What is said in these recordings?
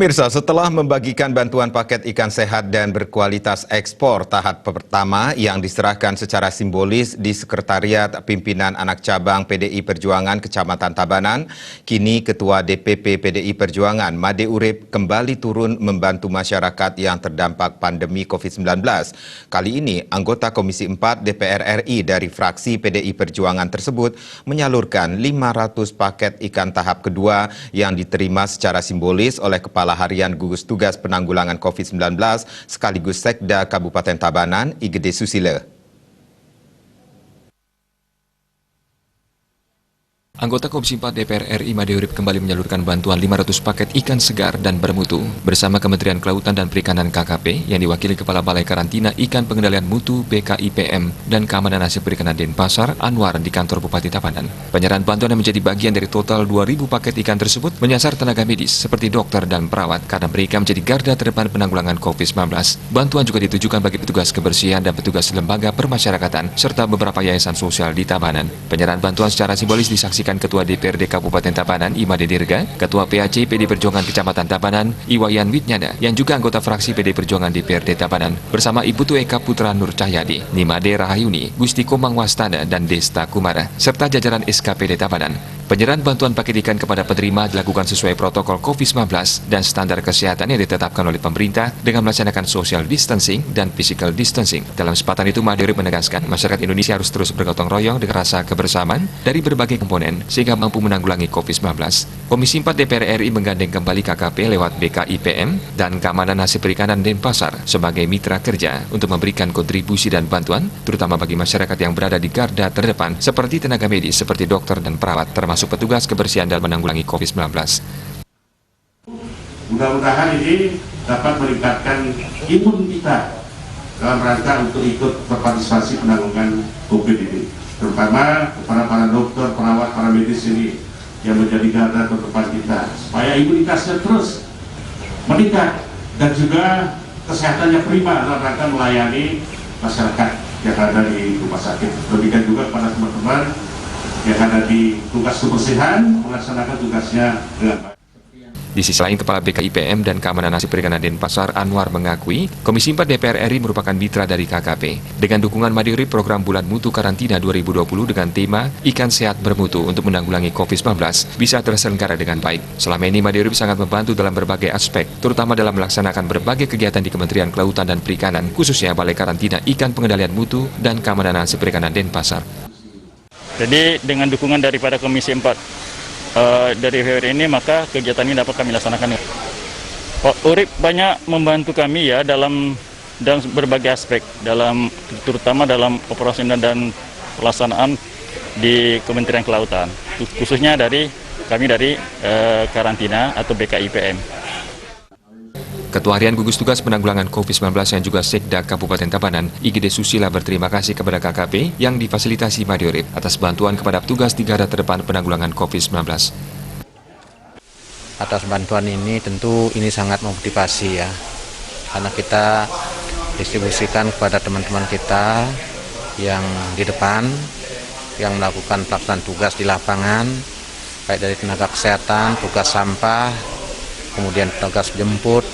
Pemirsa, setelah membagikan bantuan paket ikan sehat dan berkualitas ekspor tahap pertama yang diserahkan secara simbolis di Sekretariat Pimpinan Anak Cabang PDI Perjuangan Kecamatan Tabanan, kini Ketua DPP PDI Perjuangan Made Urip kembali turun membantu masyarakat yang terdampak pandemi COVID-19. Kali ini, anggota Komisi 4 DPR RI dari fraksi PDI Perjuangan tersebut menyalurkan 500 paket ikan tahap kedua yang diterima secara simbolis oleh Kepala Harian Gugus Tugas Penanggulangan COVID-19 sekaligus Sekda Kabupaten Tabanan, Igede Susila. Anggota Komisi 4 DPR RI Made Urip kembali menyalurkan bantuan 500 paket ikan segar dan bermutu bersama Kementerian Kelautan dan Perikanan KKP yang diwakili Kepala Balai Karantina Ikan Pengendalian Mutu BKIPM dan Keamanan Hasil Perikanan Denpasar Anwar di kantor Bupati Tabanan. Penyerahan bantuan yang menjadi bagian dari total 2.000 paket ikan tersebut menyasar tenaga medis seperti dokter dan perawat karena mereka menjadi garda terdepan penanggulangan COVID-19. Bantuan juga ditujukan bagi petugas kebersihan dan petugas lembaga permasyarakatan serta beberapa yayasan sosial di Tabanan. Penyerahan bantuan secara simbolis disaksikan Ketua DPRD Kabupaten Tabanan, Imade Dirga, Ketua PAC PD Perjuangan Kecamatan Tabanan, Iwayan Witnyada, yang juga anggota fraksi PD Perjuangan DPRD Tabanan, bersama Ibu Tu Eka Putra Nur Cahyadi, Nimade Rahayuni, Gusti Komang Wastana, dan Desta Kumara, serta jajaran SKPD Tabanan. Penyerahan bantuan paket ikan kepada penerima dilakukan sesuai protokol COVID-19 dan standar kesehatan yang ditetapkan oleh pemerintah dengan melaksanakan social distancing dan physical distancing. Dalam kesempatan itu, Made Urip menegaskan masyarakat Indonesia harus terus bergotong royong dengan rasa kebersamaan dari berbagai komponen sehingga mampu menanggulangi COVID-19. Komisi 4 DPR RI menggandeng kembali KKP lewat BKIPM dan Keamanan Hasil Perikanan Denpasar sebagai mitra kerja untuk memberikan kontribusi dan bantuan, terutama bagi masyarakat yang berada di garda terdepan seperti tenaga medis, seperti dokter dan perawat, termasuk petugas kebersihan dalam menanggulangi COVID-19. Mudah-mudahan ini dapat meningkatkan imun kita dalam rangka untuk ikut berpartisipasi penanggulangan COVID ini, terutama kepada para dokter, perawat, para medis ini yang menjadi garda terdepan kita, supaya imunitasnya terus meningkat dan juga kesehatannya prima dalam rangka melayani masyarakat yang ada di rumah sakit. Demikian juga kepada teman-teman yang ada di tugas kebersihan melaksanakan tugasnya dengan baik. Di sisi lain, Kepala BKIPM dan Keamanan Hasil Perikanan Denpasar Anwar mengakui Komisi 4 DPR RI merupakan mitra dari KKP. Dengan dukungan Made Urip program Bulan Mutu Karantina 2020 dengan tema Ikan Sehat Bermutu untuk menanggulangi COVID-19 bisa terselenggara dengan baik. Selama ini Made Urip sangat membantu dalam berbagai aspek, terutama dalam melaksanakan berbagai kegiatan di Kementerian Kelautan dan Perikanan, khususnya Balai Karantina Ikan Pengendalian Mutu dan Keamanan Hasil Perikanan Denpasar. Jadi dengan dukungan daripada Komisi 4 dari DPR ini, maka kegiatan ini dapat kami laksanakan. Pak Urip banyak membantu kami ya dalam berbagai aspek, terutama dalam operasional dan pelaksanaan di Kementerian Kelautan, khususnya kami dari karantina atau BKIPM. Ketua Harian Gugus Tugas Penanggulangan COVID-19 yang juga Sekda Kabupaten Tabanan, Igede Susila berterima kasih kepada KKP yang difasilitasi Made Urip atas bantuan kepada petugas di garda terdepan penanggulangan COVID-19. Atas bantuan ini tentu ini sangat memotivasi ya, karena kita distribusikan kepada teman-teman kita yang di depan, yang melakukan pelaksanaan tugas di lapangan, baik dari tenaga kesehatan, tugas sampah, kemudian tugas jemput,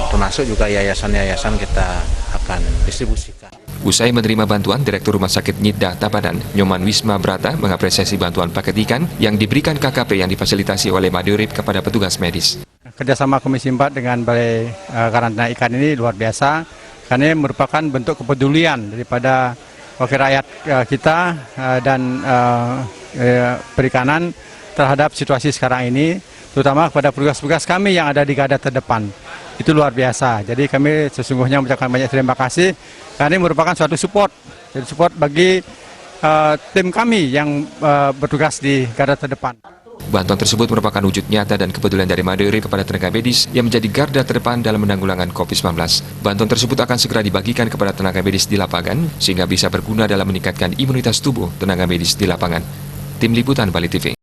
termasuk juga yayasan-yayasan kita akan distribusikan. Usai menerima bantuan, Direktur Rumah Sakit Nyida Tabanan, Nyoman Wisma Brata, mengapresiasi bantuan paket ikan yang diberikan KKP yang difasilitasi oleh Made Urip kepada petugas medis. Kerjasama Komisi 4 dengan Balai Karantina Ikan ini luar biasa, karena ini merupakan bentuk kepedulian daripada wakil rakyat kita dan perikanan terhadap situasi sekarang ini, terutama kepada petugas-petugas kami yang ada di garda terdepan. Itu luar biasa. Jadi kami sesungguhnya mengucapkan banyak terima kasih, karena ini merupakan suatu support. Jadi support bagi tim kami yang bertugas di garda terdepan. Bantuan tersebut merupakan wujud nyata dan kepedulian dari Made Urip kepada tenaga medis yang menjadi garda terdepan dalam menanggulangan COVID-19. Bantuan tersebut akan segera dibagikan kepada tenaga medis di lapangan sehingga bisa berguna dalam meningkatkan imunitas tubuh tenaga medis di lapangan. Tim Liputan Bali TV.